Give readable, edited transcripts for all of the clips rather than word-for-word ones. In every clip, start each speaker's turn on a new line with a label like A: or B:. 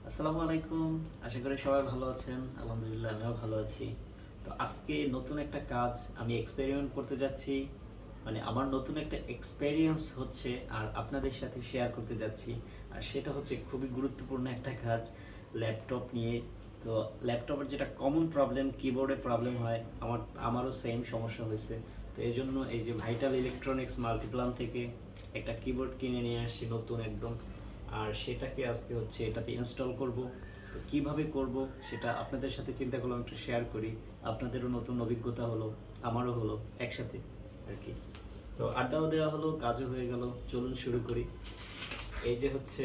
A: আসসালামু আলাইকুম। আশা করি সবাই ভালো আছেন। আলহামদুলিল্লাহ আমিও ভালো আছি। তো আজকে নতুন একটা কাজ আমি এক্সপেরিমেন্ট করতে যাচ্ছি। মানে আমার নতুন একটা এক্সপেরিয়েন্স হচ্ছে আর আপনাদের সাথে শেয়ার করতে যাচ্ছি। আর সেটা হচ্ছে খুবই গুরুত্বপূর্ণ একটা কাজ ল্যাপটপ নিয়ে। তো ল্যাপটপের যেটা কমন প্রবলেম কিবোর্ডে প্রবলেম হয় আমারও সেম সমস্যা হয়েছে। তো এই জন্য এই যে ভাইটাল ইলেকট্রনিক্স মাল্টিপ্লান থেকে একটা কিবোর্ড কিনে নিয়ে আসছি নতুন একদম। আর সেটাকে আজকে হচ্ছে এটাতে ইনস্টল করব। তো কীভাবে করব সেটা আপনাদের সাথে চিন্তা করলাম একটু শেয়ার করি। আপনাদেরও নতুন অভিজ্ঞতা হলো, আমারও হলো একসাথে আর কি। তো আড্ডাও দেওয়া হলো, কাজও হয়ে গেল। চলুন শুরু করি। এই যে হচ্ছে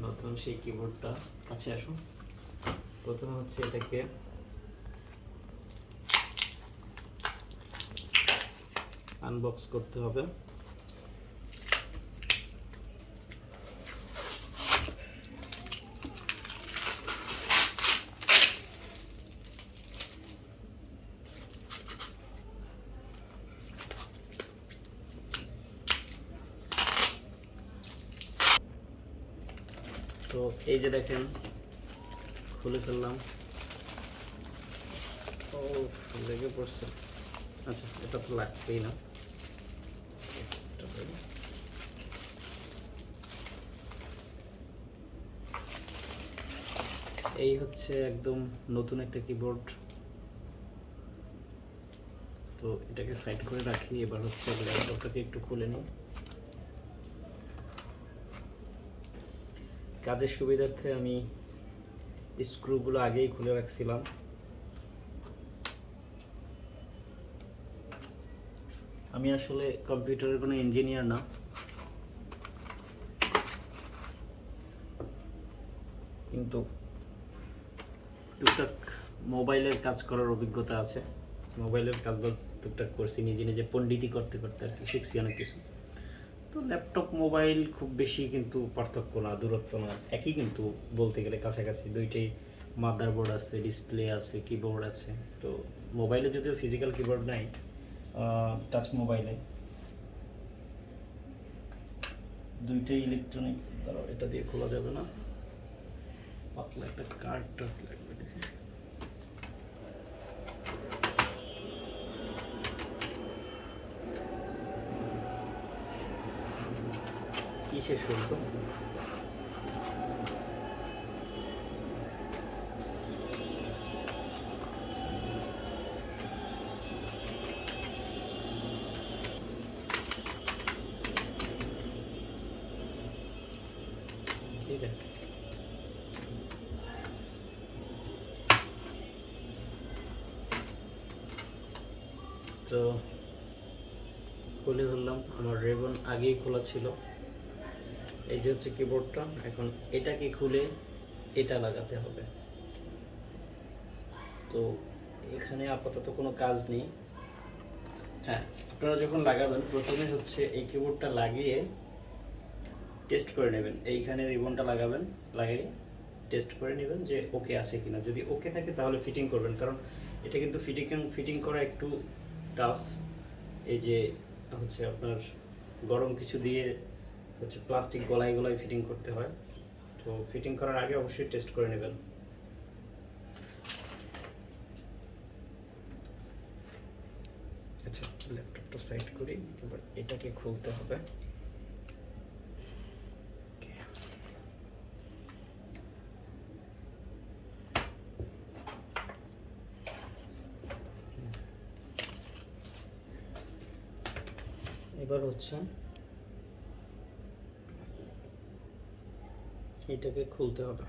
A: নতুন সেই কিবোর্ডটা, কাছে আসুন। প্রথমে হচ্ছে এটাকে আনবক্স করতে হবে। তো এই যে দেখেন, খুলে ফেললাম। ও, লেগে পড়ছে। আচ্ছা, এটা তো লাগছেই না। এই হচ্ছে একদম নতুন একটা কিবোর্ড। তো এটাকে সাইড করে রাখি। এবার হচ্ছে ল্যাপটপটাকে একটু খুলে নিই। কাজের সুবিধার্থে আমি স্ক্রুগুলো আগেই খুলে রাখছিলাম। আমি আসলে কম্পিউটারের কোনো ইঞ্জিনিয়ার না, কিন্তু টুকটাক মোবাইলের কাজ করার অভিজ্ঞতা আছে। মোবাইলের কাজ বাজ টুকটাক করছি নিজে নিজে, পণ্ডিতি করতে করতে আর কি, শিখছি অনেক কিছু। তো ল্যাপটপ মোবাইল খুব বেশি কিন্তু পার্থক্য না, দূরত্ব না, একই কিন্তু বলতে গেলে কাছাকাছি। দুইটাই মাদারবোর্ড আছে, ডিসপ্লে আছে, কিবোর্ড আছে। তো মোবাইলে যদিও ফিজিক্যাল কিবোর্ড নাই, টাচ মোবাইলে দুইটাই ইলেকট্রনিক। তারা এটা দিয়ে খোলা যাবে না, পাতলা একটা কার্ড লাগবে। দেখে কিসের শুল্ক? ঠিক আছে, তো খুলে ফেললাম। আমার রেবন আগেই খোলা ছিল। এই যে হচ্ছে কিবোর্ডটা। এখন এটাকে খুলে এটা লাগাতে হবে। তো এখানে আপাতত কোনো কাজ নেই। হ্যাঁ, আপনারা যখন লাগাবেন প্রথমে হচ্ছে এই কিবোর্ডটা লাগিয়ে টেস্ট করে নেবেন। এইখানে রিবনটা লাগাবেন, লাগিয়ে টেস্ট করে নেবেন যে ওকে আছে কিনা। যদি ওকে থাকে তাহলে ফিটিং করবেন, কারণ এটা কিন্তু ফিটিং করা একটু টাফ। এই যে হচ্ছে আপনার গরম কিছু দিয়ে হচ্ছে প্লাস্টিক গলায় গলায় ফিটিং করতে হয়। তো ফিটিং করার আগে অবশ্যই টেস্ট করে নেবেন। আচ্ছা, ল্যাপটপটা সাইড করি। এবার এটাকে খুলতে হবে। এবার হচ্ছে এটাকে খুলতে হবে।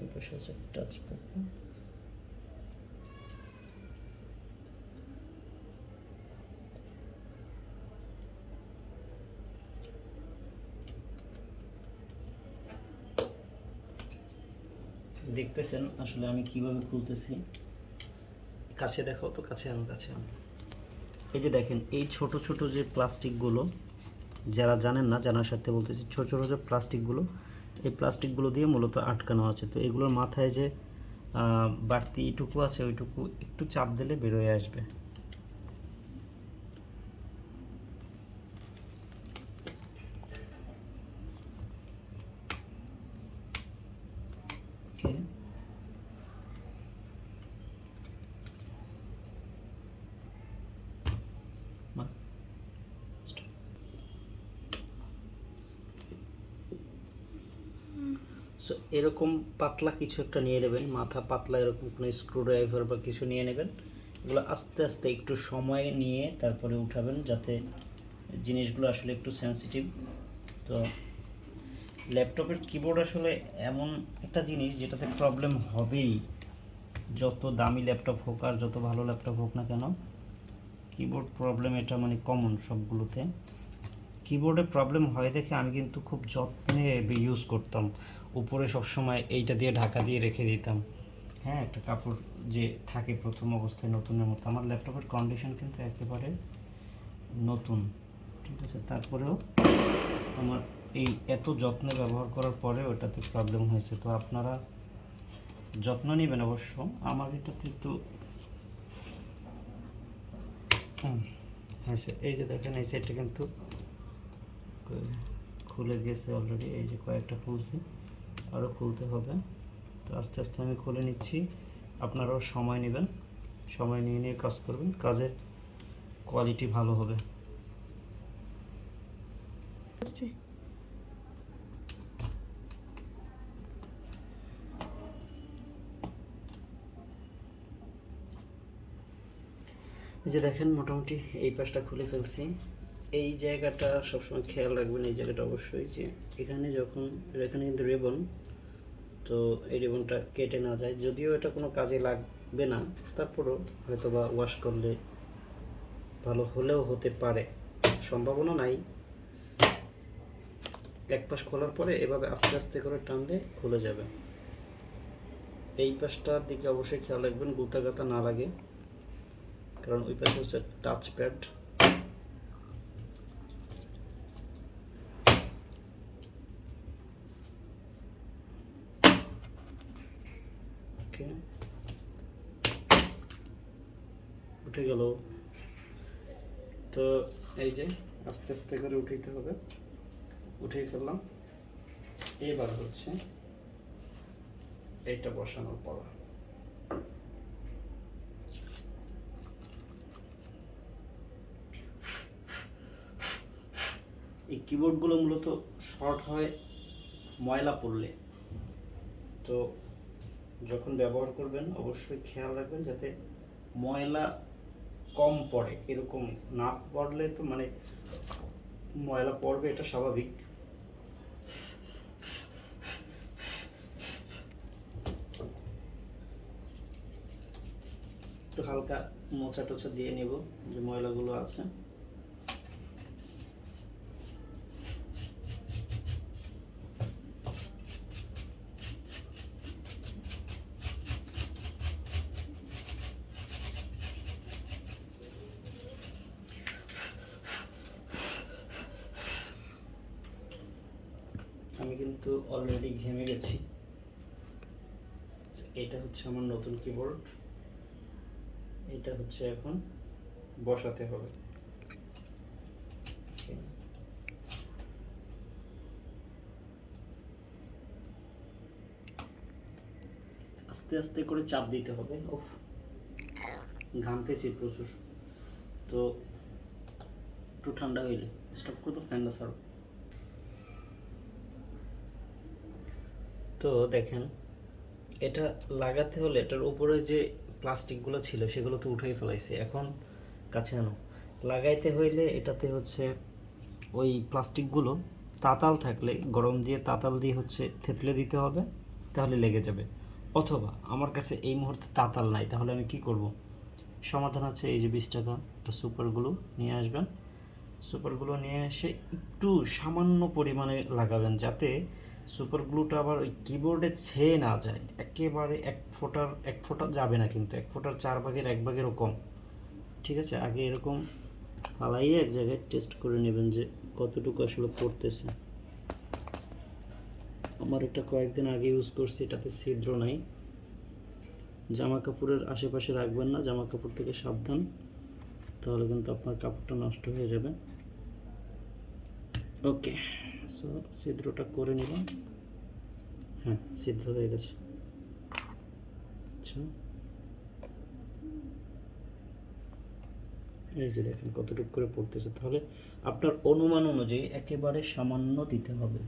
A: এই পাশে আছে টাচ প্যাড। দেখতেছেন আসলে আমি কিভাবে খুলতেছি। কাছে দেখো তো, কাছে আনো, কাছে আনো। এই যে দেখেন, এই ছোট ছোট যে প্লাস্টিকগুলো, যারা জানেন না জানার সাথে বলতেছি, ছোট ছোট যে প্লাস্টিকগুলো, এই প্লাস্টিকগুলো দিয়ে মূলত আটকানো আছে। তো এগুলোর মাথায় যে বাড়তি এইটুকু আছে, ওইটুকু একটু চাপ দিলে বেরোয় আসবে। ওকে, সো এরকম পাতলা কিছু একটা নিয়ে নেবেন, মাথা পাতলা এরকম কোনো স্ক্রুড্রাইভার বা কিছু নিয়ে নেবেন। এগুলো আস্তে আস্তে একটু সময় নিয়ে তারপরে উঠাবেন, যাতে জিনিসগুলো আসলে একটু সেন্সিটিভ। তো ল্যাপটপের কিবোর্ড আসলে এমন একটা জিনিস যেটাতে প্রবলেম হবেই, যত দামি ল্যাপটপ হোক আর যত ভালো ল্যাপটপ হোক না কেন, কিবোর্ড প্রবলেম এটা মানে কমন সবগুলোতে। কিবোর্ডে প্রবলেম হয় দেখে আমি কিন্তু খুব যত্নে ইউজ করতাম, উপরে সবসময় এইটা দিয়ে ঢাকা দিয়ে রেখে দিতাম। হ্যাঁ, একটা কাপড় যে থাকে প্রথম অবস্থায় নতুনের মতো। আমার ল্যাপটপের কন্ডিশন কিন্তু একেবারে নতুন, ঠিক আছে, তারপরেও আমার এই এত যত্নে ব্যবহার করার পরে ওটাতে প্রবলেম হয়েছে। তো আপনারা যত্ন নেবেন অবশ্য। আমার এটাতে একটু হয়েছে, এই যে দেখেন এই সাইডটা কিন্তু খুলে গেছে অলরেডি, এই যে কয়েকটা খুলছি, আরও খুলতে হবে। তো আস্তে আস্তে আমি খুলে নিচ্ছি, আপনারাও সময় নেবেন, সময় নিয়ে নিয়ে কাজ করবেন, কাজের কোয়ালিটি ভালো হবে। এই যে দেখেন মোটামুটি এই পাশটা খুলে ফেলছি। এই জায়গাটা সবসময় খেয়াল রাখবেন, এই জায়গাটা অবশ্যই, যে এখানে যখন এখানে কিন্তু রিবন, তো এই রিবনটা কেটে না যায়। যদিও এটা কোনো কাজে লাগবে না, তারপরও হয়তো বা ওয়াশ করলে ভালো হলেও হতে পারে, সম্ভাবনা নাই। এক পাশ খোলার পরে এভাবে আস্তে আস্তে করে টানলে খুলে যাবে। এই পাশটার দিকে অবশ্যই খেয়াল রাখবেন গুতা গাতা না লাগে, কারণ ওই পাশে হচ্ছে টাচ প্যাড। ওকে, উঠে গেল। তো এই যে আস্তে আস্তে করে উঠাইতে হবে, উঠিয়ে ফেললাম। এবার হচ্ছে এইটা বসানোর পর এই কিবোর্ডগুলো মূলত শর্ট হয় ময়লা পড়লে। তো যখন ব্যবহার করবেন অবশ্যই খেয়াল রাখবেন যাতে ময়লা কম পড়ে। এরকম না পড়লে তো মানে ময়লা পড়বে, এটা স্বাভাবিক। একটু হালকা মোছা টোছা দিয়ে নেব যে ময়লাগুলো আছে। আমি কিন্তু অলরেডি ঘেমে গেছি। এটা হচ্ছে আমার নতুন কিবোর্ড, এটা হচ্ছে এখন বসাতে হবে। আস্তে আস্তে করে চাপ দিতে হবে। ওফ, ঘামতেছি প্রচুর। তো একটু ঠান্ডা হইলে স্টপ করে তো ফ্যানটা ছাড়ো। তো দেখেন এটা লাগাতে হলে এটার উপরে যে প্লাস্টিকগুলো ছিল সেগুলো তো উঠেই ফেলাইছে, এখন কাছে আনো। লাগাইতে হইলে এটাতে হচ্ছে ওই প্লাস্টিকগুলো তাতাল থাকলে গরম দিয়ে তাতাল দিয়ে হচ্ছে থেতলে দিতে হবে, তাহলে লেগে যাবে। অথবা আমার কাছে এই মুহূর্তে তাতাল নাই, তাহলে আমি কি করব? সমাধান আছে, এই যে 20 টাকা একটা সুপারগুলো নিয়ে আসবেন। সুপারগুলো নিয়ে এসে একটু সামান্য পরিমাণে লাগাবেন, যাতে সুপার গ্লুটা আবার ওই কিবোর্ডে ছেয়ে না যায়। একেবারে এক ফোঁটা যাবে না, কিন্তু 1 ফোঁটার 1/4-1/4ও কম। ঠিক আছে, আগে এরকম ফালাইয়ে এক জায়গায় টেস্ট করে নেবেন যে কতটুকু আসলে পড়তেছে। আমার এটা কয়েকদিন আগে ইউজ করছি, এটাতে ছিদ্র নাই। জামা কাপড়ের আশেপাশে রাখবেন না, জামা কাপড় থেকে সাবধান, তাহলে কিন্তু আপনার কাপড়টা নষ্ট হয়ে যাবে। ওকে, সো ছিদ্রটা করে নিলাম। হ্যাঁ, ছিদ্র হয়ে গেছে। পাচ্ছেন, এই যে দেখেন কতটুকু করে পড়তেছে। তাহলে আপনার অনুমান অনুযায়ী একেবারে সামান্য দিতে হবে।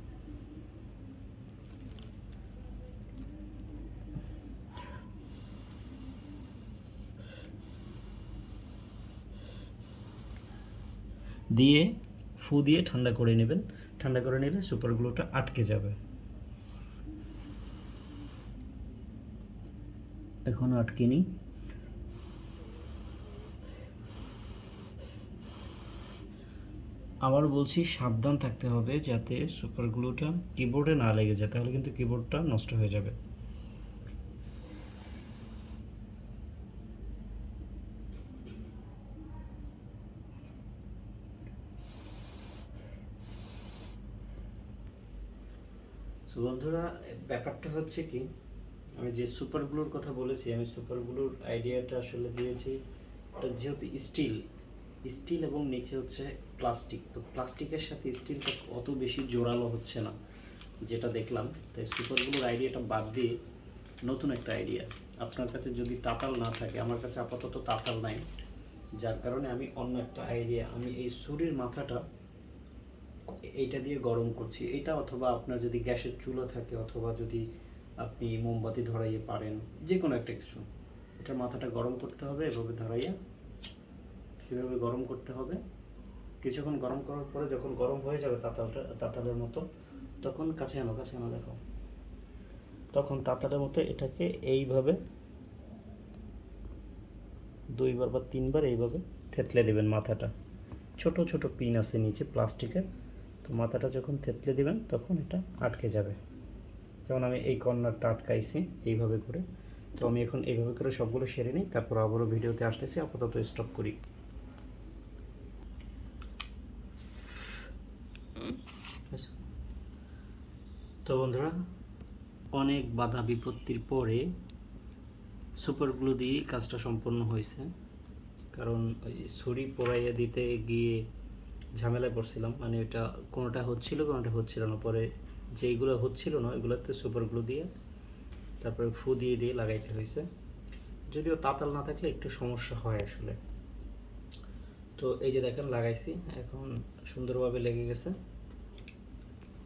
A: দিয়ে ফু দিয়ে ঠান্ডা করে নেবেন। ঠান্ডা করে নিলে সুপার গ্লুটা আটকে যাবে। এখনো আটকেনি। আবার বলছি, সাবধান থাকতে হবে যাতে সুপার গ্লুটা কিবোর্ডে না লেগে যায়, তাহলে কিন্তু কিবোর্ডটা নষ্ট হয়ে যাবে। সো বন্ধুরা, ব্যাপারটা হচ্ছে কি, আমি যে সুপার গ্লুর কথা বলেছি, আমি সুপার গ্লুর আইডিয়াটা আসলে দিয়েছি। এটা যেহেতু স্টিল এবং নিচে হচ্ছে প্লাস্টিক, তো প্লাস্টিকের সাথে স্টিলটা অত বেশি জোরালো হচ্ছে না যেটা দেখলাম। তাই সুপার গ্লুর আইডিয়াটা বাদ দিয়ে নতুন একটা আইডিয়া, আপনার কাছে যদি তাতাল না থাকে, আমার কাছে আপাতত তাতাল নাই, যার কারণে আমি অন্য একটা আইডিয়া, আমি এই ছুরির মাথাটা এইটা দিয়ে গরম করছি। এটা অথবা আপনার যদি গ্যাসের চুলা থাকে, অথবা যদি আপনি মোমবাতি ধরাইয়ে পারেন, যে কোনো একটা কিছু, এটার মাথাটা গরম করতে হবে। এভাবে ধরাইয়া কীভাবে গরম করতে হবে, কিছুক্ষণ গরম করার পরে যখন গরম হয়ে যাবে তাতালের মতো, তখন কাছে আনো দেখো, তখন তাতালের মতো এটাকে এইভাবে 2বার বা 3বার এইভাবে থেতলে দেবেন মাথাটা। ছোট ছোট পিন আছে নিচে প্লাস্টিকের, তো মাথাটা যখন থেতলে দিবেন তখন এটা আটকে যাবে। যেমন আমি এই কর্নারটা আটকাইছি এইভাবে করে। তো আমি এখন এইভাবে করে সবগুলো সেরে নিই, তারপর আবারও ভিডিওতে আসতেছি। আপাতত স্টপ করি। তো বন্ধুরা, অনেক বাধা বিপত্তির পরে সুপার গ্লু দিয়ে কাজটা সম্পন্ন হয়েছে। কারণ ওই ছুরি পোড়াইয়া দিতে গিয়ে ঝামেলায় পড়ছিলাম, মানে এটা কোনোটা হচ্ছিল না। পরে যেইগুলো হচ্ছিল না ওইগুলোতে সুপার গ্লু দিয়ে তারপরে ফু দিয়ে লাগাইতে হয়েছে। যদিও তাতাল না থাকলে একটু সমস্যা হয় আসলে। তো এই যে দেখেন লাগাইছি, এখন সুন্দরভাবে লেগে গেছে।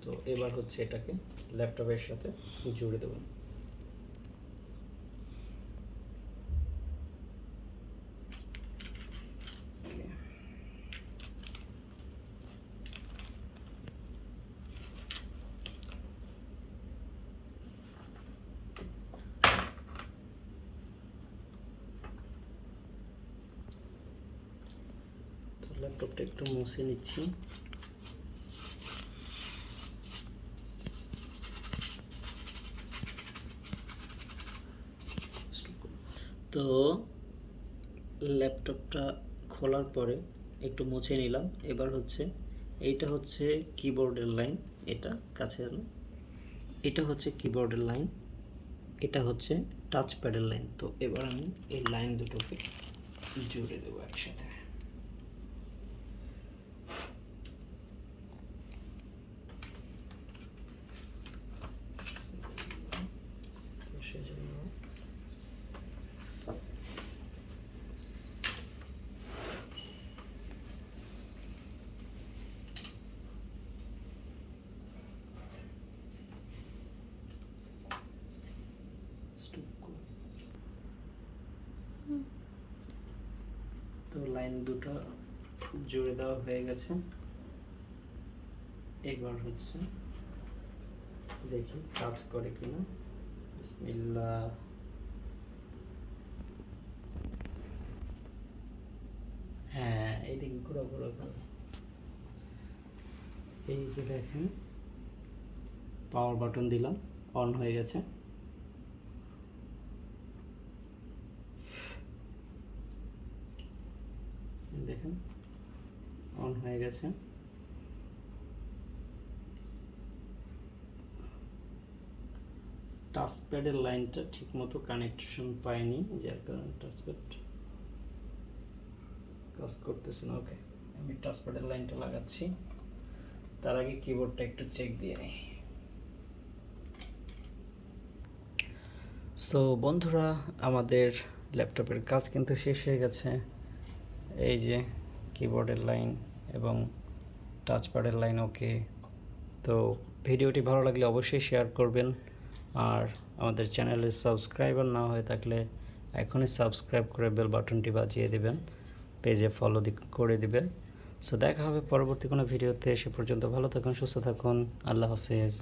A: তো এবার হচ্ছে এটাকে ল্যাপটপের সাথে জুড়ে দেবো। ল্যাপটপটা একটু মুছে নিচ্ছি। তো ল্যাপটপটা খোলার পরে একটু মুছে নিলাম। এবার হচ্ছে এইটা হচ্ছে কিবোর্ডের লাইন, এটা কাছে আনো, এটা হচ্ছে কিবোর্ডের লাইন, এটা হচ্ছে টাচ প্যাডের লাইন। তো এবার আমি এই লাইন দুটোকে জুড়ে দেবো একসাথে। তো সেজন্য তো লাইন দুটো জুড়ে দেওয়া হয়ে গেছে। এবার হচ্ছে দেখি কাজ করে কিনা। বিসমিল্লাহ। হ্যাঁ, এইদিকে ঘুরো। এই যে দেখেন পাওয়ার বাটন দিলাম, অন হয়ে গেছে। দেখেন অন হয়ে গেছে। টাচপ্যাডের লাইনটা ঠিকমতো কানেকশন পায়নি, যার কারণে টাচপ্যাড কাজ করতেছে না। ওকে, আমি টাচপ্যাডের লাইনটা লাগাচ্ছি। তার আগে কিবোর্ডটা একটু চেক দিয়ে নিই। সো বন্ধুরা, আমাদের ল্যাপটপের কাজ কিন্তু শেষ হয়ে গেছে। এই যে কিবোর্ডের লাইন এবং টাচপ্যাডের লাইন ওকে। তো ভিডিওটি ভালো লাগলে অবশ্যই শেয়ার করবেন, আর আমাদের চ্যানেলে সাবস্ক্রাইবার না হয়ে থাকলে এখনই সাবস্ক্রাইব করে বেল বাটনটি বাজিয়ে দেবেন, পেজে ফলো করে দিবেন। সো দেখা হবে পরবর্তী কোনো ভিডিওতে। সে পর্যন্ত ভালো থাকুন, সুস্থ থাকুন। আল্লাহ হাফেজ।